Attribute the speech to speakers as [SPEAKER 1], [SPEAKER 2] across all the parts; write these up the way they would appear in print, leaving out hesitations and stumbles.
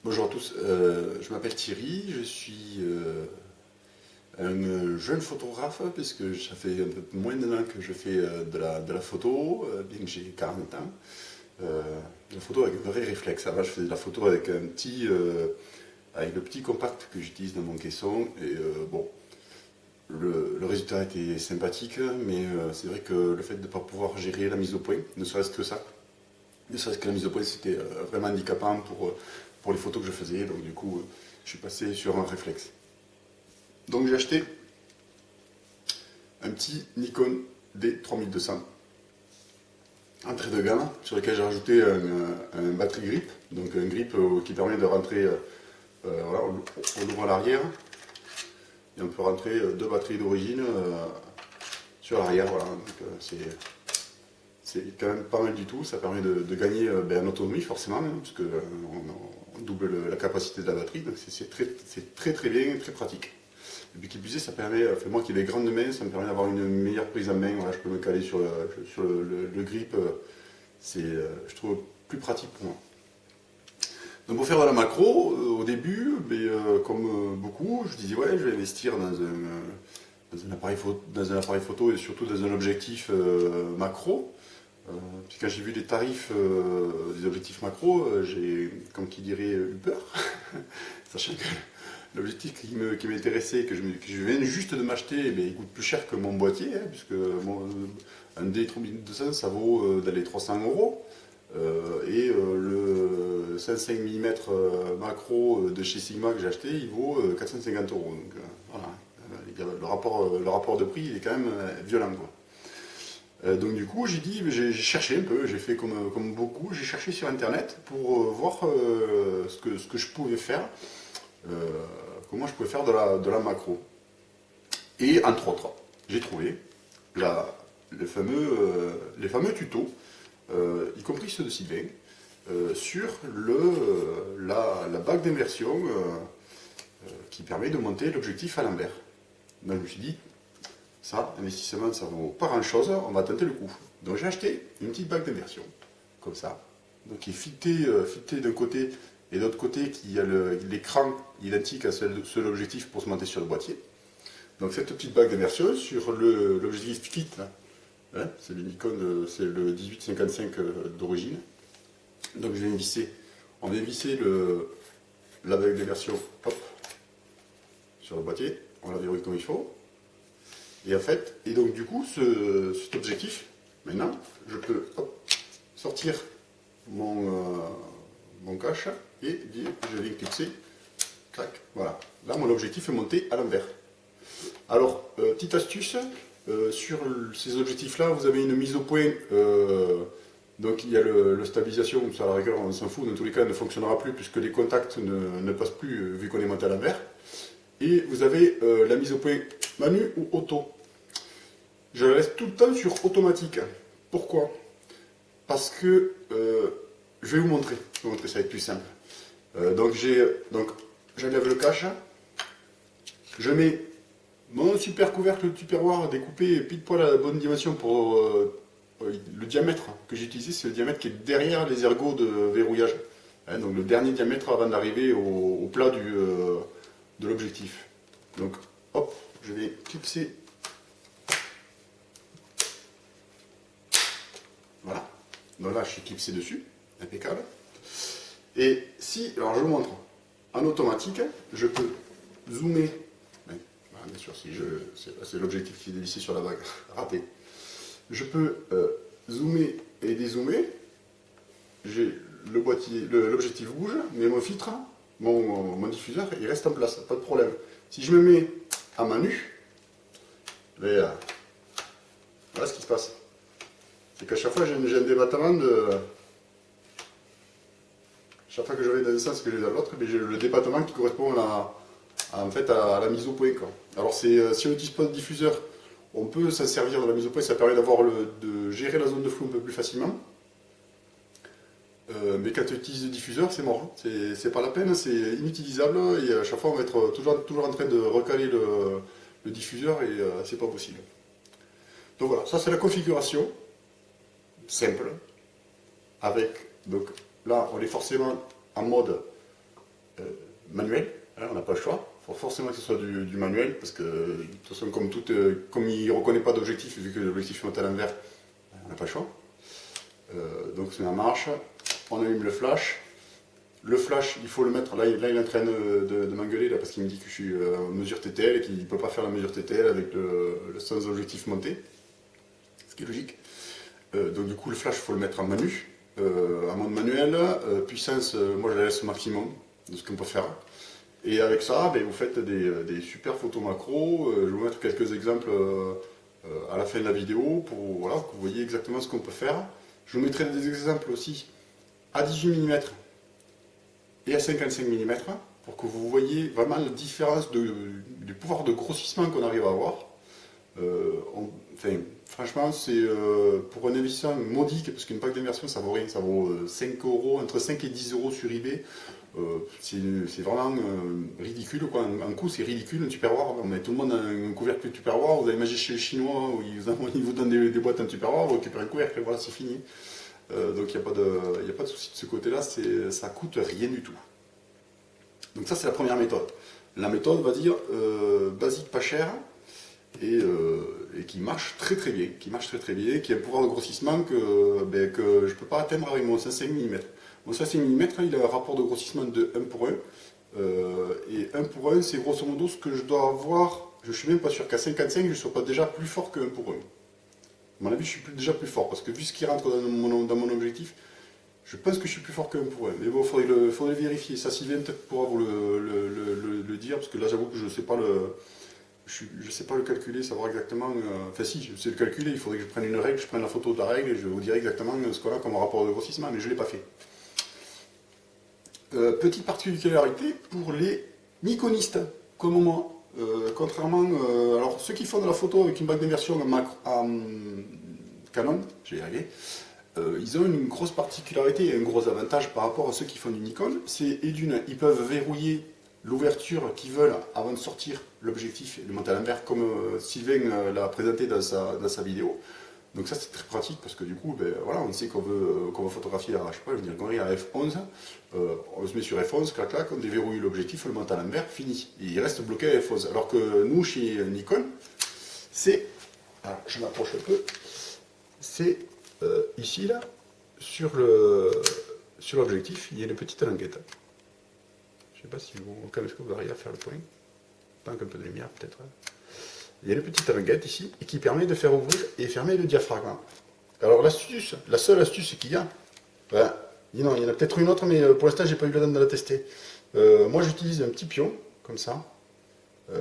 [SPEAKER 1] Bonjour à tous, je m'appelle Thierry, je suis un jeune photographe puisque ça fait un peu moins d'un an que je fais de la photo, bien que j'ai 40 ans. De la photo avec un vrai réflexe. Avant je faisais de la photo avec avec le petit compact que j'utilise dans mon caisson et bon, le résultat était sympathique, mais c'est vrai que le fait de ne pas pouvoir gérer la mise au point, ne serait-ce que ça, ne serait-ce que la mise au point, c'était vraiment handicapant pour les photos que je faisais. Donc du coup, je suis passé sur un réflexe. Donc j'ai acheté un petit Nikon D3200 entrée de gamme sur lequel j'ai rajouté un battery grip, donc un grip qui permet de rentrer, voilà, on ouvre à l'arrière et on peut rentrer deux batteries d'origine sur l'arrière. Voilà. C'est quand même pas mal du tout, ça permet de gagner en autonomie forcément, hein, parce qu'on double la capacité de la batterie, donc c'est très bien, très pratique. Et puis qui plus est, ça permet, enfin, moi qui ai des grandes mains, ça me permet d'avoir une meilleure prise en main, voilà, je peux me caler sur le grip, je trouve plus pratique pour moi. Donc pour faire de la macro, au début, comme beaucoup, je disais ouais, je vais investir dans un appareil photo et surtout dans un objectif macro. Puis quand j'ai vu les tarifs des objectifs macro, j'ai, comme qui dirait, eu peur, sachant que l'objectif qui m'intéressait, que je viens juste de m'acheter, il coûte plus cher que mon boîtier, hein, puisque un D3200 ça vaut dans les 300 euros. Et le 55 mm macro de chez Sigma que j'ai acheté, il vaut 450 euros. Donc voilà, le rapport de prix il est quand même violent, quoi. Donc du coup, j'ai cherché un peu, j'ai fait comme beaucoup, j'ai cherché sur internet pour voir ce que je pouvais faire, comment je pouvais faire de la macro. Et entre autres, j'ai trouvé les fameux tutos, y compris ceux de Sylvain, sur la bague d'immersion qui permet de monter l'objectif à l'envers. Donc je me suis dit, ça, investissement, ça vaut pas grand chose, on va tenter le coup. Donc j'ai acheté une petite bague d'immersion, comme ça, donc qui est fitée d'un côté, et de l'autre côté qui a l'écran identique à celui de l'objectif pour se monter sur le boîtier. Donc cette petite bague d'immersion sur l'objectif Fit, là, hein, c'est le Nikon, c'est le 1855 d'origine. Donc je vais visser, on va visser la bague d'immersion, hop, sur le boîtier, on la verrouille comme il faut. Et en fait, et donc du coup, cet objectif, maintenant, je peux sortir mon cache et dire je vais clipser, clac, voilà. Là, mon objectif est monté à l'envers. Alors, petite astuce, sur ces objectifs-là, vous avez une mise au point, donc il y a le stabilisation, ça à la rigueur on s'en fout, dans tous les cas elle ne fonctionnera plus puisque les contacts ne passent plus vu qu'on est monté à l'envers. Et vous avez la mise au point manu ou auto. Je la laisse tout le temps sur automatique. Pourquoi? Parce que je vais vous montrer. Ça va être plus simple. Donc j'enlève le cache. Je mets mon super couvercle de tupperware découpé pile poil à la bonne dimension pour le diamètre que j'ai utilisé. C'est le diamètre qui est derrière les ergots de verrouillage. Hein, donc le dernier diamètre avant d'arriver au plat de l'objectif. Donc hop, je vais clipser. Voilà, donc là je suis clipsé dessus, impeccable. Et si, alors je vous montre, en automatique, je peux zoomer, voilà, bien sûr, si c'est l'objectif qui est dévissé sur la bague, raté. Je peux zoomer et dézoomer, j'ai le boîtier, l'objectif bouge, mais mon filtre, mon diffuseur, il reste en place, pas de problème. Si je me mets à main nue, voilà ce qui se passe. C'est qu'à chaque fois j'ai un débattement de. Chaque fois que je vais dans un sens que je vais dans l'autre, j'ai le débattement qui correspond en fait, à la mise au point, quoi. Alors si on utilise pas de diffuseur, on peut s'en servir de la mise au point, ça permet de gérer la zone de flou un peu plus facilement. Mais quand on utilise le diffuseur, c'est mort. C'est pas la peine, c'est inutilisable et à chaque fois on va être toujours en train de recaler le diffuseur et c'est pas possible. Donc voilà, ça c'est la configuration simple avec, donc là on est forcément en mode manuel, hein, on n'a pas le choix. Il faut forcément que ce soit du manuel, parce que de toute façon, comme il ne reconnaît pas d'objectif, vu que l'objectif est à l'envers, on n'a pas le choix. Donc c'est en marche, on allume le flash. Le flash, il faut le mettre, là il est en train de m'engueuler parce qu'il me dit que je suis en mesure TTL et qu'il ne peut pas faire la mesure TTL avec sans objectif monté, ce qui est logique. Donc du coup le flash, il faut le mettre en menu, en mode manuel, puissance, moi je la laisse au maximum de ce qu'on peut faire. Et avec ça, ben, vous faites des super photos macro. Je vais vous mettre quelques exemples à la fin de la vidéo pour voilà, que vous voyez exactement ce qu'on peut faire. Je vous mettrai des exemples aussi à 18 mm et à 55 mm pour que vous voyez vraiment la différence du pouvoir de grossissement qu'on arrive à avoir. Enfin, franchement, c'est pour un investissement modique, parce qu'une pack d'immersion ça vaut rien, ça vaut 5 euros, entre 5 et 10 euros sur eBay. C'est vraiment ridicule, quoi. Un coup, c'est ridicule, un Tupperware. On met tout le monde un couvercle Tupperware. Vous allez imaginer chez les Chinois où ils vous donnent des boîtes en Tupperware, vous récupérez un couvercle, et voilà, c'est fini. Donc il n'y a pas de souci de ce côté-là, ça coûte rien du tout. Donc ça, c'est la première méthode. La méthode, on va dire, basique, pas chère, et qui marche très très bien, qui a un pouvoir de grossissement que je ne peux pas atteindre avec mon 55 mm. Mon 55 mm, il a un rapport de grossissement de 1 pour 1, et 1 pour 1, c'est grosso modo ce que je dois avoir. Je ne suis même pas sûr qu'à 55, je ne sois pas déjà plus fort que 1 pour 1. À mon avis, je suis déjà plus fort, parce que vu ce qui rentre dans mon objectif, je pense que je suis plus fort que 1 pour 1. Mais bon, il faudrait vérifier. Ça, Sylvain peut-être pourra vous le dire, parce que là, j'avoue que je ne sais pas je sais pas le calculer, savoir exactement. Enfin, si, je sais le calculer, il faudrait que je prenne une règle, je prenne la photo de la règle, et je vous dirai exactement ce qu'on a comme rapport de grossissement, mais je ne l'ai pas fait. Petite particularité pour les Nikonistes, comme moi. Contrairement, alors ceux qui font de la photo avec une bague d'immersion en Canon, je vais y arriver, ils ont une grosse particularité et un gros avantage par rapport à ceux qui font du Nikon. Ils peuvent verrouiller l'ouverture qu'ils veulent avant de sortir l'objectif et le monter à l'envers, comme Sylvain l'a présenté dans sa vidéo. Donc ça c'est très pratique parce que du coup, voilà, on sait qu'on veut photographier à, je sais pas, je veux dire, à F11, on se met sur F11, clac clac, on déverrouille l'objectif, on le monte à l'envers, fini. Et il reste bloqué à F11. Alors que nous, chez Nikon, c'est, je m'approche un peu, c'est ici là, sur l'objectif, il y a une petite languette. Je ne sais pas si au caméscope vous arrivez à faire le point. Tant qu'un peu de lumière peut-être. Il y a une petite languette ici et qui permet de faire ouvrir et fermer le diaphragme. Alors l'astuce, la seule astuce qu'il y a, il y en a peut-être une autre, mais pour l'instant j'ai pas eu le temps de la tester. Moi j'utilise un petit pion, comme ça, c'est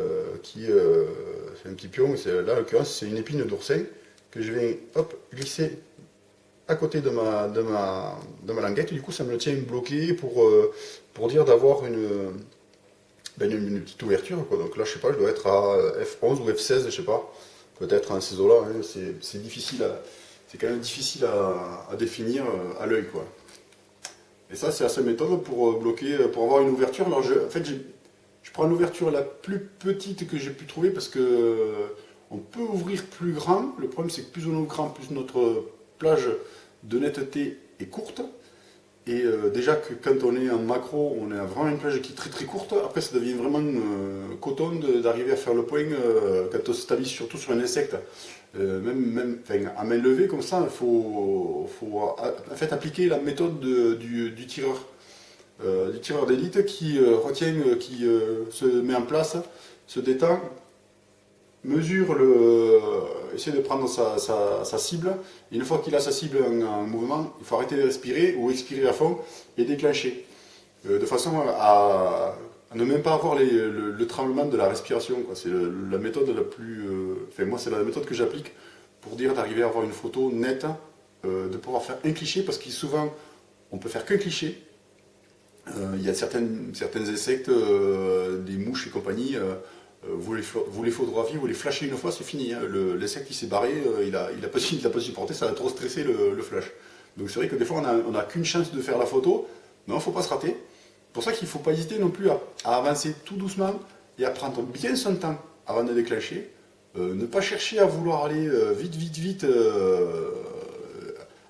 [SPEAKER 1] un petit pion, là en l'occurrence c'est une épine d'oursin que je vais glisser à côté de ma languette, et du coup ça me le tient bloqué pour dire d'avoir une petite ouverture, quoi. Donc là je sais pas, je dois être à F11 ou F16, je sais pas, peut-être à ces eaux-là, hein. C'est difficile, c'est quand même difficile à définir à l'œil, quoi. Et ça c'est la seule méthode pour bloquer, pour avoir une ouverture. Alors en fait je prends l'ouverture la plus petite que j'ai pu trouver parce que on peut ouvrir plus grand. Le problème c'est que plus on ouvre grand, plus notre plage de netteté est courte. Et déjà que quand on est en macro, on a vraiment une plage qui est très très courte. Après ça devient vraiment coton d'arriver à faire le point quand on se stabilise surtout sur un insecte. Enfin, à main levée comme ça, il faut en fait appliquer la méthode du tireur d'élite qui retient, qui se met en place, se détend, mesure essaie de prendre sa cible, et une fois qu'il a sa cible en mouvement, il faut arrêter de respirer ou expirer à fond et déclencher, de façon à ne même pas avoir le tremblement de la respiration, quoi. C'est la méthode la plus... Enfin moi c'est la méthode que j'applique pour dire d'arriver à avoir une photo nette, de pouvoir faire un cliché, parce que souvent on peut faire qu'un cliché. Il y a certains insectes, des mouches et compagnie, vous les photographiez, vous les flashez une fois, c'est fini, hein. L'insecte il s'est barré, il a pas supporté, ça a trop stressé le flash. Donc c'est vrai que des fois on n'a qu'une chance de faire la photo, mais il ne faut pas se rater. C'est pour ça qu'il ne faut pas hésiter non plus à avancer tout doucement et à prendre bien son temps avant de déclencher. Ne pas chercher à vouloir aller vite,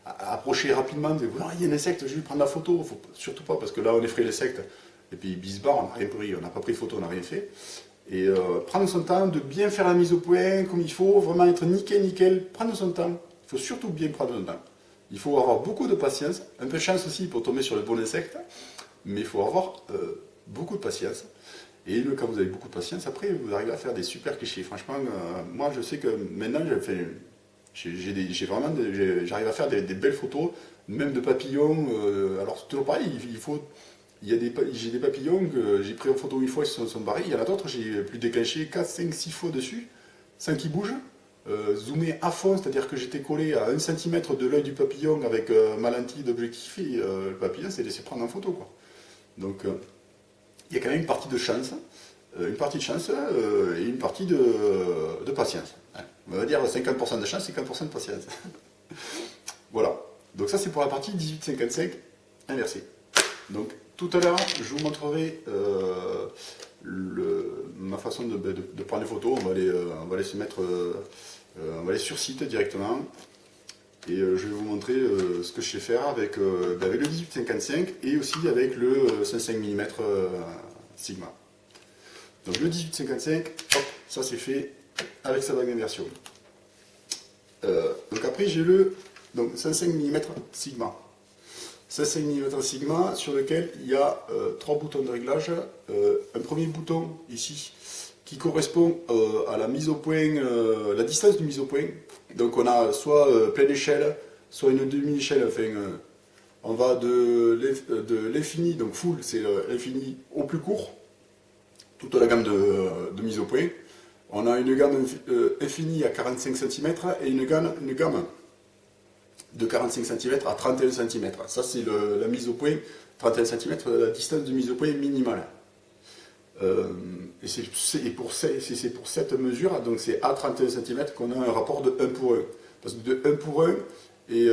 [SPEAKER 1] à approcher rapidement, de vouloir, il y a un insecte, je vais prendre la photo. Faut surtout pas, parce que là on effraie l'insecte. Et puis Bisbar, on n'a rien pris, on n'a pas pris de photo, on n'a rien fait. Et prendre son temps, de bien faire la mise au point comme il faut, vraiment être nickel, prendre son temps. Il faut surtout bien prendre son temps. Il faut avoir beaucoup de patience, un peu de chance aussi pour tomber sur le bon insecte, mais il faut avoir beaucoup de patience. Et quand vous avez beaucoup de patience, après vous arrivez à faire des super clichés. Franchement, moi je sais que maintenant j'arrive à faire des belles photos, même de papillons. Alors c'est toujours pareil, j'ai des papillons que j'ai pris en photo une fois, ils se sont barrés. Il y en a d'autres, j'ai pu déclencher 4, 5, 6 fois dessus, sans qu'ils bougent. Zoomer à fond, c'est-à-dire que j'étais collé à 1 cm de l'œil du papillon avec ma lentille d'objectif et le papillon s'est laissé prendre en photo, quoi. Donc il y a quand même une partie de chance, et une partie de patience. Hein. On va dire 50% de chance, 50% de patience. Voilà. Donc ça c'est pour la partie 18-55 inversée. Donc tout à l'heure, je vous montrerai ma façon de prendre les photos. On va aller se mettre, on va aller sur site directement. Et je vais vous montrer ce que je sais faire avec le 18-55 et aussi avec le 105 mm Sigma. Donc le 18-55, hop, ça c'est fait avec sa bague d'inversion. Donc après j'ai le 105 mm Sigma. 105 mm Sigma sur lequel il y a 3 boutons de réglage. Un premier bouton ici qui correspond à la mise au point, la distance de mise au point. Donc on a soit pleine échelle, soit une demi-échelle. Enfin, on va de l'infini, donc full, c'est l'infini au plus court, toute la gamme de mise au point. On a une gamme infinie à 45 cm et une gamme de 45 cm à 31 cm. Ça c'est la mise au point, 31 cm, la distance de mise au point minimale. Et c'est pour cette mesure, donc c'est à 31 cm qu'on a un rapport de 1 pour 1. Parce que de 1 pour 1, et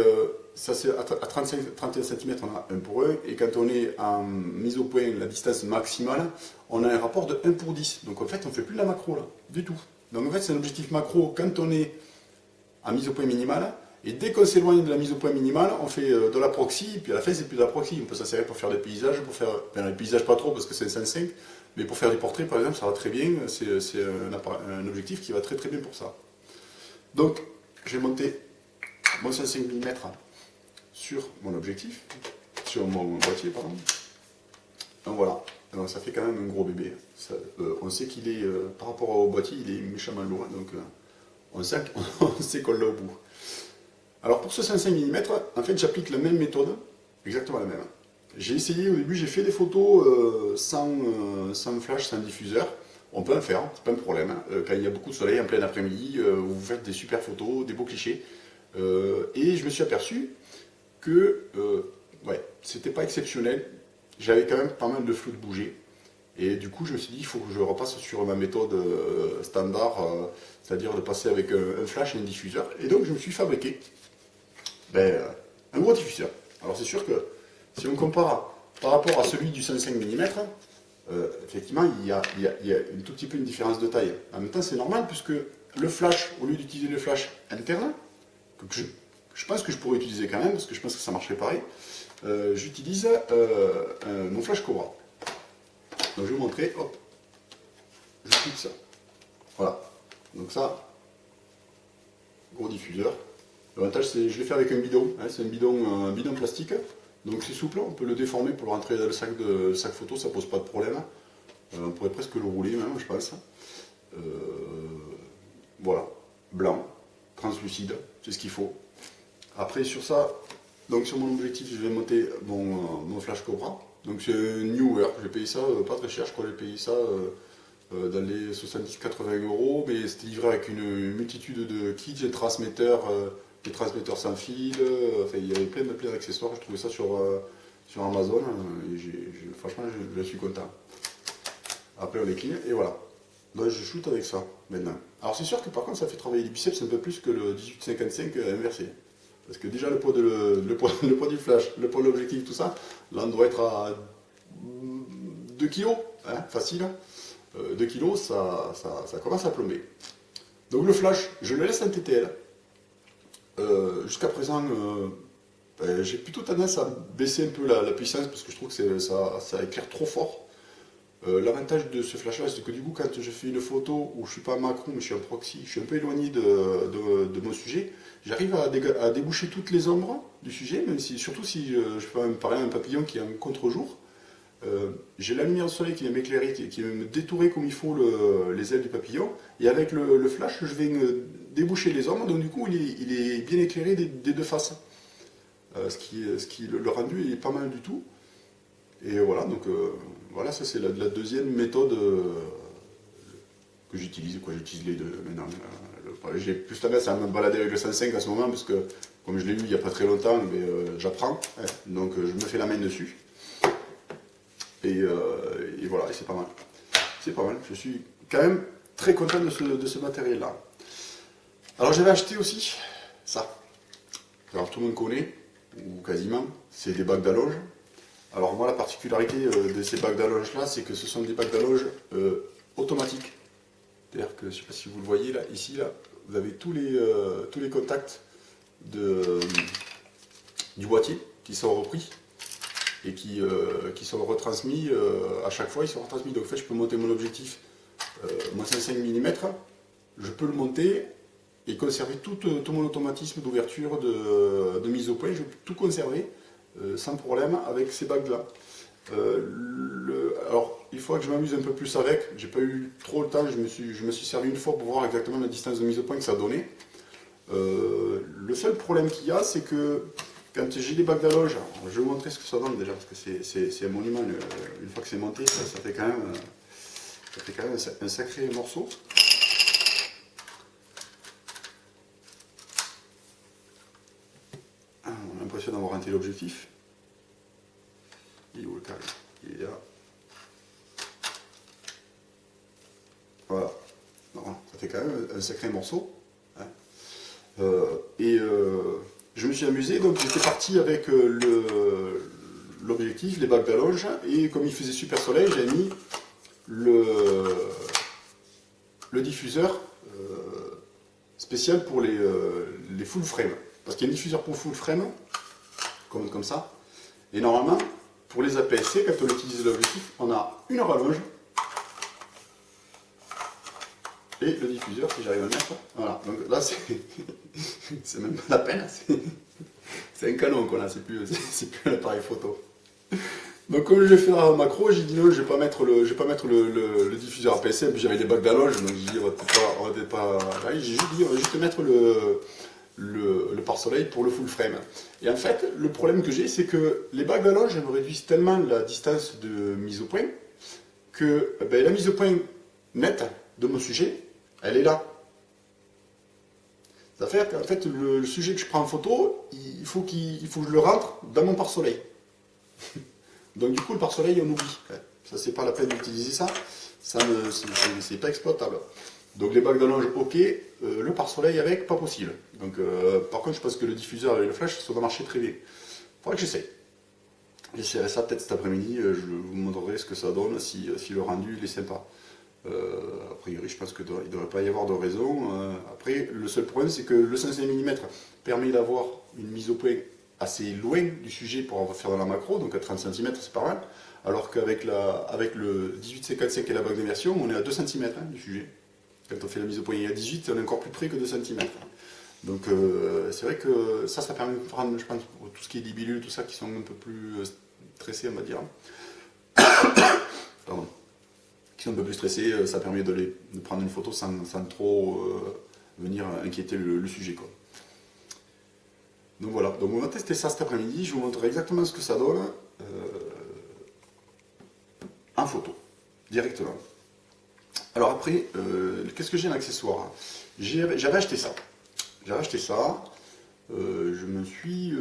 [SPEAKER 1] ça c'est à 31 cm on a 1 pour 1, et quand on est en mise au point, la distance maximale, on a un rapport de 1 pour 10. Donc en fait on ne fait plus de la macro là, du tout. Donc en fait c'est un objectif macro quand on est en mise au point minimale, et dès qu'on s'éloigne de la mise au point minimale, on fait de la proxy, et puis à la fin c'est plus de la proxy. On peut s'en servir pour faire des paysages, les paysages pas trop parce que c'est un 105, mais pour faire des portraits par exemple ça va très bien, c'est un objectif qui va très bien pour ça. Donc je vais monter mon 105 mm sur mon objectif, sur mon boîtier pardon. Donc voilà, alors, ça fait quand même un gros bébé. Ça, on sait qu'il est, par rapport au boîtier, il est méchamment lourd, donc on sait qu'on l'a au bout. Alors pour ce 105 mm, en fait j'applique la même méthode, exactement la même. J'ai essayé, au début j'ai fait des photos sans flash, sans diffuseur. On peut en faire, c'est pas un problème. Quand il y a beaucoup de soleil en plein après-midi, vous faites des super photos, des beaux clichés. Et je me suis aperçu que ouais, c'était pas exceptionnel. J'avais quand même pas mal de flou de bouger. Et du coup je me suis dit il faut que je repasse sur ma méthode standard, c'est-à-dire de passer avec un flash et un diffuseur. Et donc je me suis fabriqué un gros diffuseur. Alors c'est sûr que si on compare par rapport à celui du 105 mm, effectivement il y a un tout petit peu une différence de taille. En même temps c'est normal puisque le flash, au lieu d'utiliser le flash interne, que je pense que je pourrais utiliser quand même, parce que je pense que ça marcherait pareil, j'utilise mon flash Cobra. Donc je vais vous montrer, hop, je clique ça. Voilà, donc ça, gros diffuseur. L'avantage c'est je l'ai fait avec un bidon, hein, c'est un bidon plastique, donc c'est souple, on peut le déformer pour le rentrer dans le sac photo, ça pose pas de problème. On pourrait presque le rouler même, je pense. Voilà, blanc, translucide, c'est ce qu'il faut. Après sur ça, donc sur mon objectif, je vais monter mon flash Cobra. Donc c'est un Newer, j'ai payé ça pas très cher, je crois que j'ai payé ça dans les 70-80 euros, mais c'était livré avec une multitude de kits, des transmetteurs sans fil, enfin il y avait plein d'accessoires, j'ai trouvé ça sur Amazon, et franchement je suis content. Après on les clean, et voilà. Donc je shoot avec ça maintenant. Alors c'est sûr que par contre ça fait travailler les biceps un peu plus que le 18-55 inversé. Parce que déjà le poids du flash, le poids de l'objectif, tout ça, là on doit être à 2 kg, hein, facile. 2 kg, ça commence à plomber. Donc le flash, je le laisse en TTL. Jusqu'à présent, j'ai plutôt tendance à baisser un peu la puissance parce que je trouve que ça éclaire trop fort. L'avantage de ce flash là, c'est que du coup, quand je fais une photo où je suis pas en macro, mais je suis en proxy, je suis un peu éloigné de mon sujet, j'arrive à déboucher toutes les ombres du sujet, même si, surtout si je fais par exemple un papillon qui est en contre-jour. J'ai la lumière du soleil qui va m'éclairer, qui va me détourer comme il faut les ailes du papillon, et avec le flash, je vais déboucher les ombres, donc du coup, il est bien éclairé des deux faces. Le rendu est pas mal du tout. Et voilà, donc voilà, ça c'est la deuxième méthode que j'utilise. J'utilise les deux maintenant. J'ai plus tendance à me balader avec le 105 à ce moment, parce que comme je l'ai eu il n'y a pas très longtemps, mais j'apprends. Hein, donc je me fais la main dessus. Et voilà, et c'est pas mal. C'est pas mal. Je suis quand même très content de ce matériel-là. Alors j'avais acheté aussi ça. Alors tout le monde connaît, ou quasiment, c'est des bacs d'allonge. Alors moi la particularité de ces bacs d'allonge là, c'est que ce sont des bacs d'allonge automatiques. C'est-à-dire que, je ne sais pas si vous le voyez là, ici, là, vous avez tous les contacts du boîtier qui sont repris et qui sont retransmis à chaque fois. Ils sont retransmis. Donc en fait, je peux monter mon objectif, mon 5 mm, je peux le monter et conserver tout mon automatisme d'ouverture, de mise au point. Je peux tout conserver sans problème avec ces bacs-là. Alors, il faudra que je m'amuse un peu plus avec. J'ai pas eu trop le temps. Je me suis servi une fois pour voir exactement la distance de mise au point que ça donnait. Le seul problème qu'il y a, c'est que quand j'ai des bacs d'allonge, je vais vous montrer ce que ça donne déjà, parce que c'est un monument. Une fois que c'est monté, ça fait quand même un sacré morceau. On a l'impression d'avoir un téléobjectif. Il est où le câble? Il est là. Voilà. Non, ça fait quand même un sacré morceau. Hein. Je me suis amusé, donc j'étais parti avec l'objectif, les bacs d'allonge, et comme il faisait super soleil, j'ai mis le diffuseur spécial pour les full frame. Parce qu'il y a un diffuseur pour full frame, comme ça, et normalement, pour les APS-C, quand on utilise l'objectif, on a une rallonge et le diffuseur, si j'arrive à le mettre. Voilà, donc là, c'est même pas la peine, c'est un canon qu'on a, c'est plus un appareil photo. Donc comme je l'ai fait en macro, j'ai dit non, je vais pas mettre le diffuseur APS-C, puis j'avais des bacs d'allonge, donc j'ai dit on va peut-être pas. J'ai juste dit on va juste mettre le pare-soleil pour le full frame. Et en fait, le problème que j'ai, c'est que les bacs d'allonge me réduisent tellement la distance de mise au point que la mise au point nette de mon sujet, elle est là. Ça fait qu'en fait, le sujet que je prends en photo, il faut que je le rentre dans mon pare-soleil. Donc du coup, le pare-soleil, on oublie. Ça, c'est pas la peine d'utiliser ça. C'est pas exploitable. Donc les bacs d'allonge, ok. Le pare-soleil avec, pas possible. Donc par contre, je pense que le diffuseur et le flash, ça va marcher très bien. Il faudra que j'essaye. J'essaierai ça peut-être cet après-midi. Je vous montrerai ce que ça donne, si le rendu il est sympa. A priori, je pense qu'il ne devrait pas y avoir de raison. Après, le seul problème, c'est que le 5 mm permet d'avoir une mise au point assez loin du sujet pour faire dans la macro, donc à 30 cm, c'est pas mal. Alors qu'avec le 18-55 et la bague d'immersion, on est à 2 cm du sujet. Quand on fait la mise au point à 18, on est encore plus près que 2 cm. Donc c'est vrai que ça permet de prendre, je pense, tout ce qui est libellule, tout ça, qui sont un peu plus stressés, on va dire. Pardon. Qui sont un peu plus stressés, ça permet de prendre une photo sans trop venir inquiéter le sujet, quoi. Donc voilà, donc on va tester ça cet après-midi, je vous montrerai exactement ce que ça donne en photo, directement. Alors après, qu'est-ce que j'ai en accessoire? J'avais acheté ça. Je me suis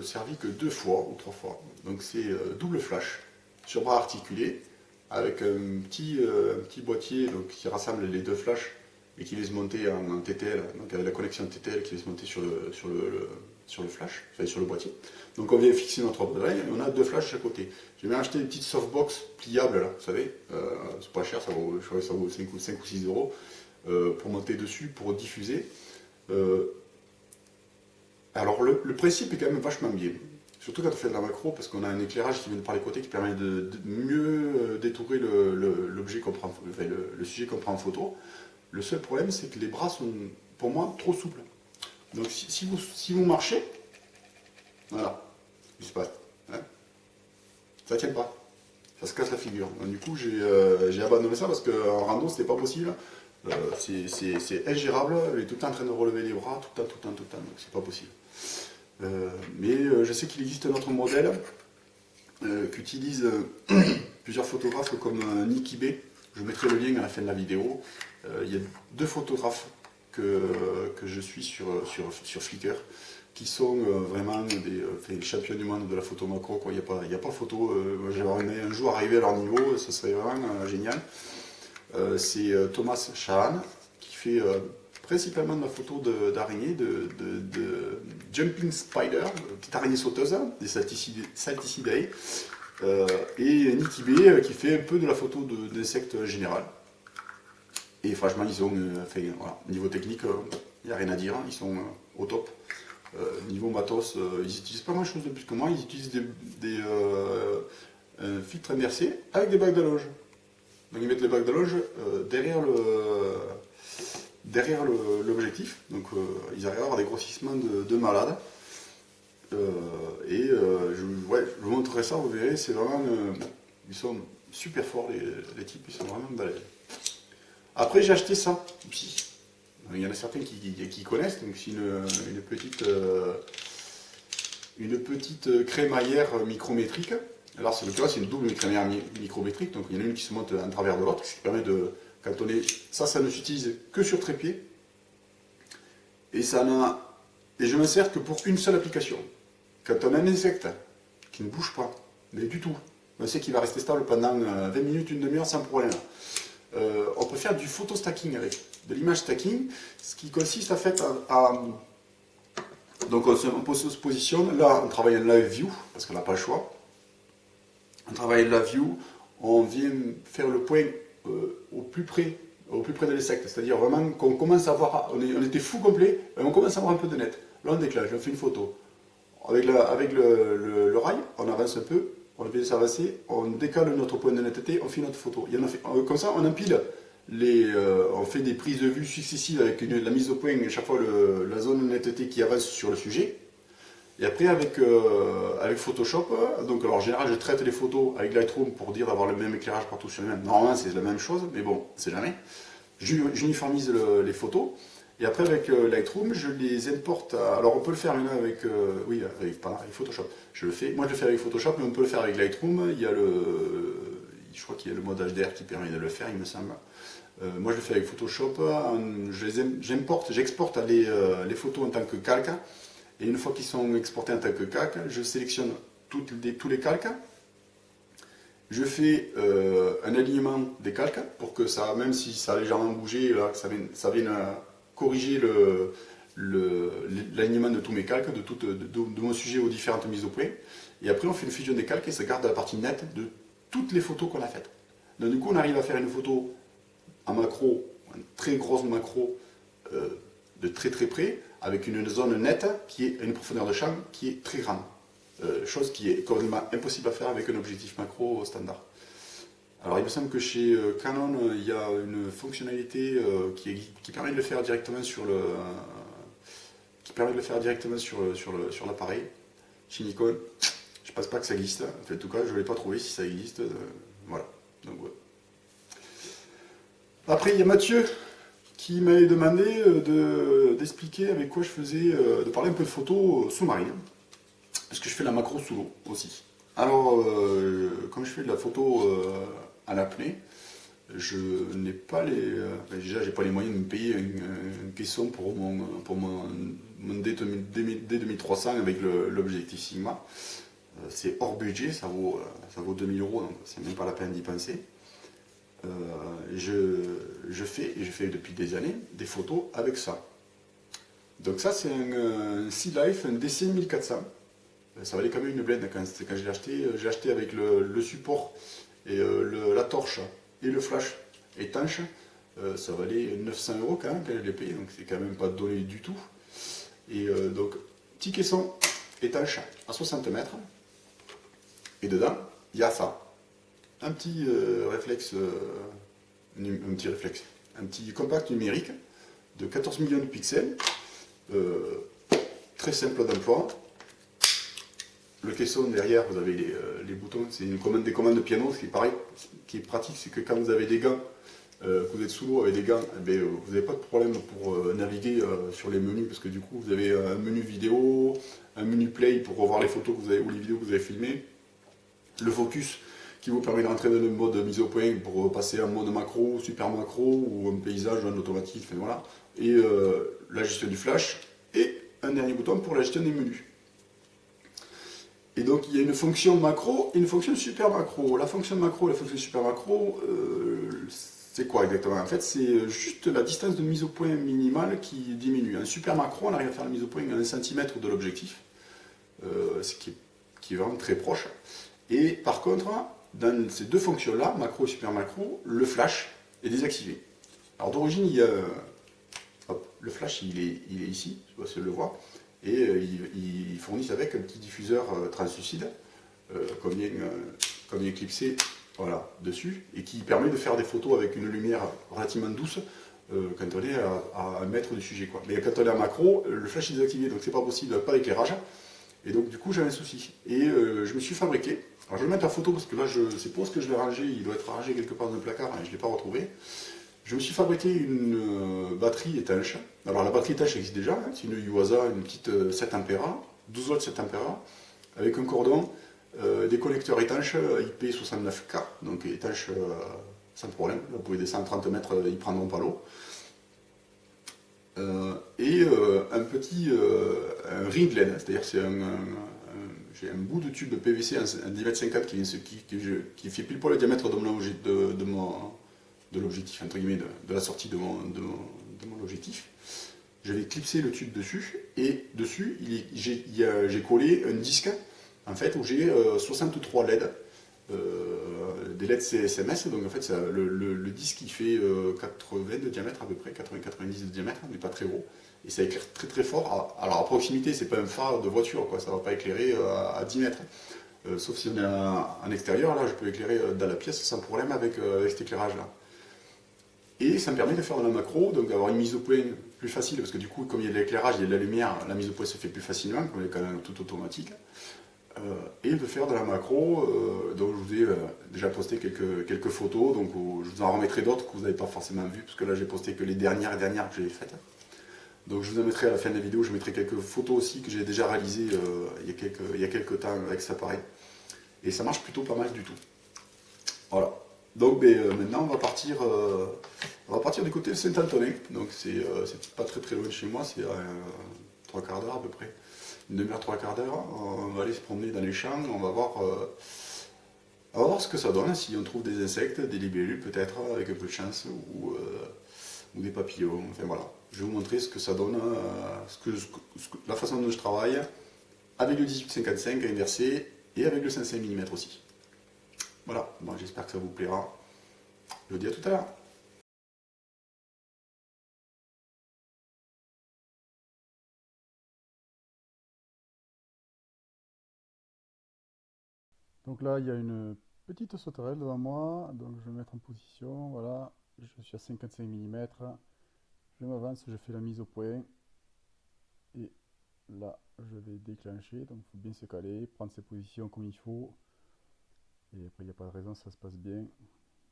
[SPEAKER 1] servi que 2 fois ou 3 fois. Donc c'est double flash sur bras articulé avec un petit boîtier donc, qui rassemble les 2 flashs et qui les monter en TTL, donc avec la connexion TTL qui les monter sur le flash, enfin sur le boîtier. Donc on vient fixer notre appareil et on a 2 flashs à côté. J'ai même acheté une petite softbox pliable là, vous savez, c'est pas cher, ça vaut 5 ou 6 euros pour monter dessus, pour diffuser. Alors le principe est quand même vachement bien. Surtout quand on fait de la macro, parce qu'on a un éclairage qui vient par les côtés qui permet de mieux détourer l'objet qu'on prend, enfin, le sujet qu'on prend en photo. Le seul problème, c'est que les bras sont, pour moi, trop souples. Donc si vous marchez, voilà, il se passe. Hein, ça ne tient pas. Ça se casse la figure. Donc, du coup, j'ai abandonné ça parce qu'en rando, c'était pas possible. C'est ingérable. Il est tout le temps en train de relever les bras, tout le temps. Donc, c'est pas possible. Mais je sais qu'il existe un autre modèle qu'utilisent plusieurs photographes comme Niki B. Je mettrai le lien à la fin de la vidéo. Il y a 2 photographes que je suis sur Flickr qui sont vraiment des champions du monde de la photo macro. Il n'y a pas photo. J'aimerais un jour arriver à leur niveau, ce serait vraiment génial. C'est Thomas Shahan qui fait principalement de la photo d'araignée, de jumping spider, petite araignée sauteuse, des Salticidae, et Niki B qui fait un peu de la photo d'insectes général. Et franchement, ils ont, voilà, niveau technique, il n'y a rien à dire, ils sont au top. Niveau matos, ils n'utilisent pas grand chose de plus que moi, ils utilisent des filtres inversés avec des bacs d'allonge. Donc ils mettent les bacs d'allonge derrière l'objectif, donc ils arrivent à avoir des grossissements de malades. Je vous montrerai ça, vous verrez, c'est vraiment. Ils sont super forts, les types, ils sont vraiment balèzes. Après, j'ai acheté ça. Il y en a certains qui connaissent, donc c'est une petite crémaillère micrométrique. Alors, c'est une double crémaillère micrométrique, donc il y en a une qui se monte en travers de l'autre, ce qui permet de. Quand on est. Ça ne s'utilise que sur trépied. Et je m'en sers que pour une seule application. Quand on a un insecte qui ne bouge pas, mais du tout, on sait qu'il va rester stable pendant 20 minutes, une demi-heure sans problème. On peut faire du photo stacking avec, de l'image stacking, ce qui consiste en fait donc on se positionne, là on travaille en live view, parce qu'on n'a pas le choix. On travaille en live view, on vient faire le point au plus près de l'insecte, c'est-à-dire vraiment qu'on commence à voir, on était fou complet, et on commence à voir un peu de net. Là on déclenche, on fait une photo. Avec le rail, on avance un peu, on laisse avancer, on décale notre point de netteté, on fait notre photo. Comme ça, on empile, on fait des prises de vue successives avec la mise au point, chaque fois la zone de netteté qui avance sur le sujet. Et après, avec Photoshop, donc alors en général, je traite les photos avec Lightroom pour dire d'avoir le même éclairage partout sur le même. Normalement, c'est la même chose, mais bon, c'est jamais. J'uniformise les photos. Et après, avec Lightroom, je les importe. Alors, on peut le faire maintenant avec Photoshop. Moi, je le fais avec Photoshop, mais on peut le faire avec Lightroom. Je crois qu'il y a le mode HDR qui permet de le faire, il me semble. Moi, je le fais avec Photoshop. J'exporte les photos en tant que calque. Et une fois qu'ils sont exportés en tant que calque, je sélectionne tous les calques. Je fais un alignement des calques pour que ça, même si ça a légèrement bougé, là, ça vienne corriger l'alignement de tous mes calques, de mon sujet aux différentes mises au point. Et après, on fait une fusion des calques et ça garde la partie nette de toutes les photos qu'on a faites. Donc, du coup, on arrive à faire une photo en macro, une très grosse macro, de très très près, avec une zone nette qui est à une profondeur de champ qui est très grande. Chose qui est complètement impossible à faire avec un objectif macro standard. Alors il me semble que chez Canon, il y a une fonctionnalité qui permet de le faire directement sur l'appareil. Chez Nikon, je ne pense pas que ça existe. En tout cas, je ne l'ai pas trouvé si ça existe. Voilà. Donc, ouais. Après, il y a Mathieu qui m'avait demandé d'expliquer avec quoi je faisais, de parler un peu de photos sous-marines. Parce que je fais de la macro sous l'eau aussi. Alors, comme je fais de la photo à l'apnée, je n'ai pas déjà, j'ai pas les moyens de me payer une caisson pour mon D2300 avec l'objectif Sigma. C'est hors budget, ça vaut 2000 €, donc c'est même pas la peine d'y penser. Je fais depuis des années des photos avec ça. Donc ça, c'est un Sea Life, un DC 1400. Ça valait quand même une blende quand je l'ai acheté. J'ai acheté avec le support et la torche et le flash étanche. Ça valait 900 € quand même quand je l'ai payé, donc c'est quand même pas donné du tout. Et donc, petit caisson étanche à 60 mètres. Et dedans, il y a ça. Un petit réflexe, un petit compact numérique de 14 millions de pixels, très simple d'emploi. Le caisson derrière, vous avez les boutons, c'est des commandes de piano. Ce qui est pareil, qui est pratique, c'est que quand vous avez des gants, que vous êtes sous l'eau avec des gants, vous n'avez pas de problème pour naviguer sur les menus, parce que du coup vous avez un menu vidéo, un menu play pour revoir les photos que vous avez, ou les vidéos que vous avez filmées, le focus qui vous permet d'entrer dans le mode mise au point pour passer en mode macro, super macro, ou un paysage, ou un automatique, enfin, voilà. Et la gestion du flash, et un dernier bouton pour la gestion des menus. Et donc il y a une fonction macro et une fonction super macro. La fonction macro et la fonction super macro, c'est quoi exactement? En fait, c'est juste la distance de mise au point minimale qui diminue. Un super macro, on arrive à faire la mise au point à 1 cm de l'objectif, ce qui est vraiment très proche. Et par contre, dans ces deux fonctions-là, macro et super macro, le flash est désactivé. Alors d'origine, il y a le flash, il est ici, je ne sais pas si on le voit, et ils fournissent avec un petit diffuseur translucide, comme il est éclipsé, voilà, dessus, et qui permet de faire des photos avec une lumière relativement douce quand on est à 1 mètre du sujet, quoi. Mais quand on est en macro, le flash est désactivé, donc c'est pas possible, pas d'éclairage. Et donc du coup j'avais un souci. Et je me suis fabriqué. Alors je vais mettre la photo parce que là je sais pas où est-ce que je l'ai rangé, il doit être rangé quelque part dans le placard et je ne l'ai pas retrouvé. Je me suis fabriqué une batterie étanche. Alors la batterie étanche existe déjà, hein, c'est une Yuasa, une petite 7 A, 12 volts 7 A, avec un cordon, des connecteurs étanches IP69K, donc étanches sans problème. Là, vous pouvez descendre 30 mètres, ils ne prendront pas l'eau. Et un ring LED, c'est-à-dire j'ai un bout de tube PVC, un 10,50 m qui fait pile poil le diamètre de l'objectif, entre guillemets, de la sortie de mon objectif. J'avais clipsé le tube dessus, et dessus, j'ai collé un disque, en fait, où j'ai 63 LED, des LED CSMS, donc en fait, le disque, il fait 80 de diamètre à peu près, 80-90 de diamètre, mais pas très gros, et ça éclaire très très fort. Alors à proximité, c'est pas un phare de voiture, quoi, ça va pas éclairer à 10 mètres. Sauf si on est en extérieur, là, je peux éclairer dans la pièce sans problème avec cet éclairage-là. Et ça me permet de faire de la macro, donc d'avoir une mise au point plus facile, parce que du coup, comme il y a de l'éclairage, il y a de la lumière, la mise au point se fait plus facilement, comme elle est quand même tout automatique. Et de faire de la macro, donc je vous ai déjà posté quelques photos, donc je vous en remettrai d'autres que vous n'avez pas forcément vues, parce que là j'ai posté que les dernières que j'ai faites. Donc je vous en mettrai à la fin de la vidéo, je mettrai quelques photos aussi que j'ai déjà réalisées il y a quelques temps avec cet appareil. Et ça marche plutôt pas mal du tout. Voilà. Donc maintenant on va partir du côté de Saint-Antonin. Donc c'est pas très très loin de chez moi, c'est à 3/4 d'heure à peu près. Une demi-heure, 3/4 d'heure. On va aller se promener dans les champs, on va voir ce que ça donne, si on trouve des insectes, des libellules peut-être, avec un peu de chance, ou des papillons. Enfin voilà. Je vais vous montrer ce que ça donne, la façon dont je travaille, avec le 1855 inversé et avec le 5,5 mm aussi. Voilà, bon, j'espère que ça vous plaira. Je vous dis à tout à l'heure.
[SPEAKER 2] Donc là, il y a une petite sauterelle devant moi, donc je vais me mettre en position, voilà, je suis à 55 mm, je m'avance, je fais la mise au point, et là, je vais déclencher, donc il faut bien se caler, prendre ses positions comme il faut, et après il n'y a pas de raison, ça se passe bien.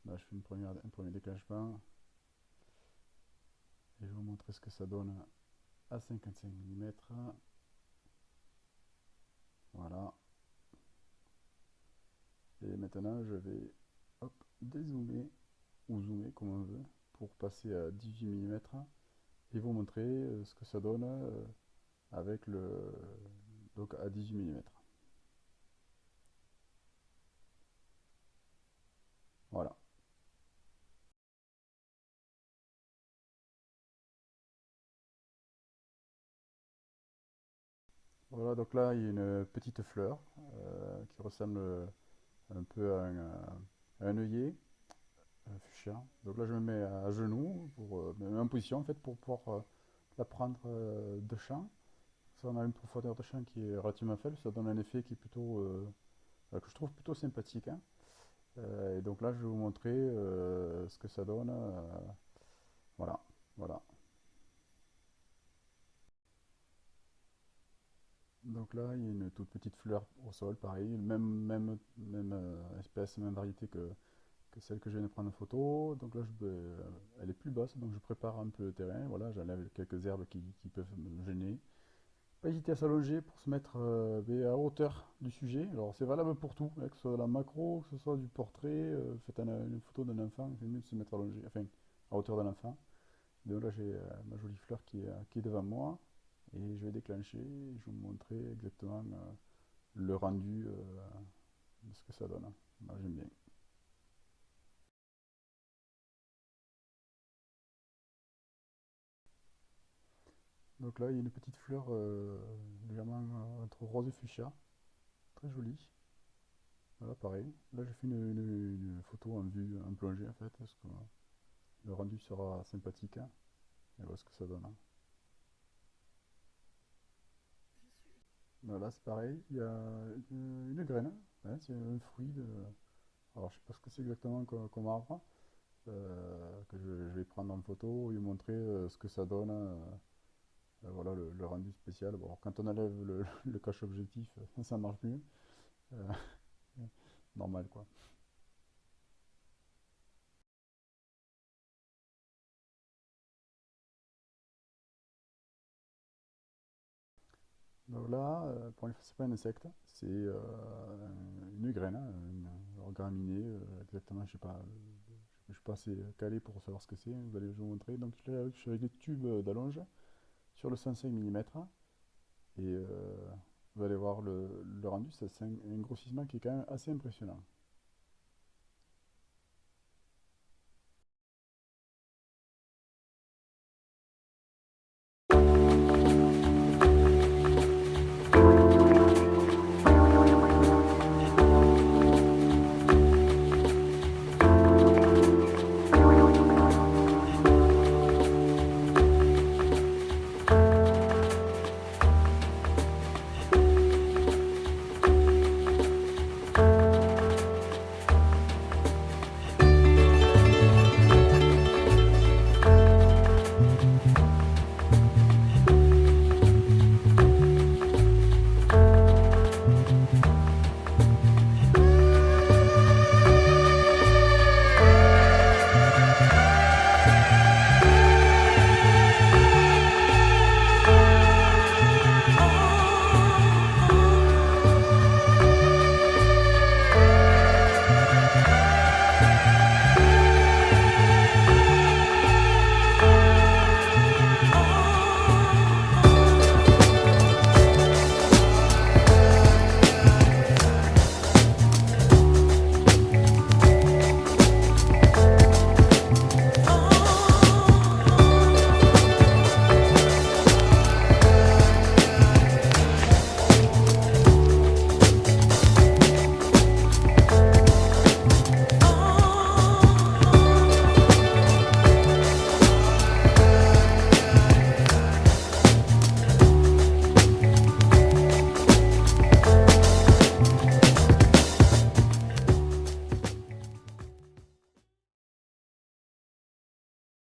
[SPEAKER 2] Là, je fais un premier déclenchement, et je vais vous montrer ce que ça donne à 55 mm, voilà. Et maintenant, je vais hop, dézoomer, ou zoomer comme on veut, pour passer à 18 mm, et vous montrer ce que ça donne avec donc à 18 mm. Voilà. Voilà, donc là il y a une petite fleur qui ressemble un peu à un œillet, un fuchsia. Donc là je me mets à genoux, me mets en position en fait pour pouvoir la prendre de champ. ça on a une profondeur de champ qui est relativement faible, ça donne un effet qui est plutôt, que je trouve plutôt sympathique, hein. Et donc là, je vais vous montrer ce que ça donne. Voilà, voilà. Donc là, il y a une toute petite fleur au sol, pareil, même espèce, même variété que celle que je viens de prendre en photo. Donc là, elle est plus basse, donc je prépare un peu le terrain. Voilà, j'enlève quelques herbes qui peuvent me gêner. Pas hésiter à s'allonger pour se mettre à hauteur du sujet. Alors c'est valable pour tout, hein, que ce soit la macro, que ce soit du portrait. Faites une photo d'un enfant, c'est mieux de se mettre allongé, enfin à hauteur d'un enfant. Donc là, j'ai ma jolie fleur qui est devant moi. Et je vais déclencher et je vais vous montrer exactement le rendu de ce que ça donne. Moi, j'aime bien. Donc là, il y a une petite fleur légèrement entre rose et fuchsia, très jolie. Voilà, pareil. Là, j'ai fait une photo en vue, en plongée en fait, parce que le rendu sera sympathique, hein. Et voilà ce que ça donne, hein. Voilà, c'est pareil. Il y a une graine, hein, c'est un fruit de. Alors, je sais pas ce que c'est exactement comme arbre, que je vais prendre en photo et vous montrer ce que ça donne. Voilà le rendu spécial. Bon, quand on enlève le cache objectif, ça marche mieux. Euh, Normal quoi. Donc là, pour une fois, c'est pas un insecte, c'est une graine, hein, une graminée, exactement, je suis pas assez calé pour savoir ce que c'est, vous allez vous montrer. Donc là, je suis avec des tubes d'allonge sur le 105 mm et vous allez voir le rendu, c'est un grossissement qui est quand même assez impressionnant.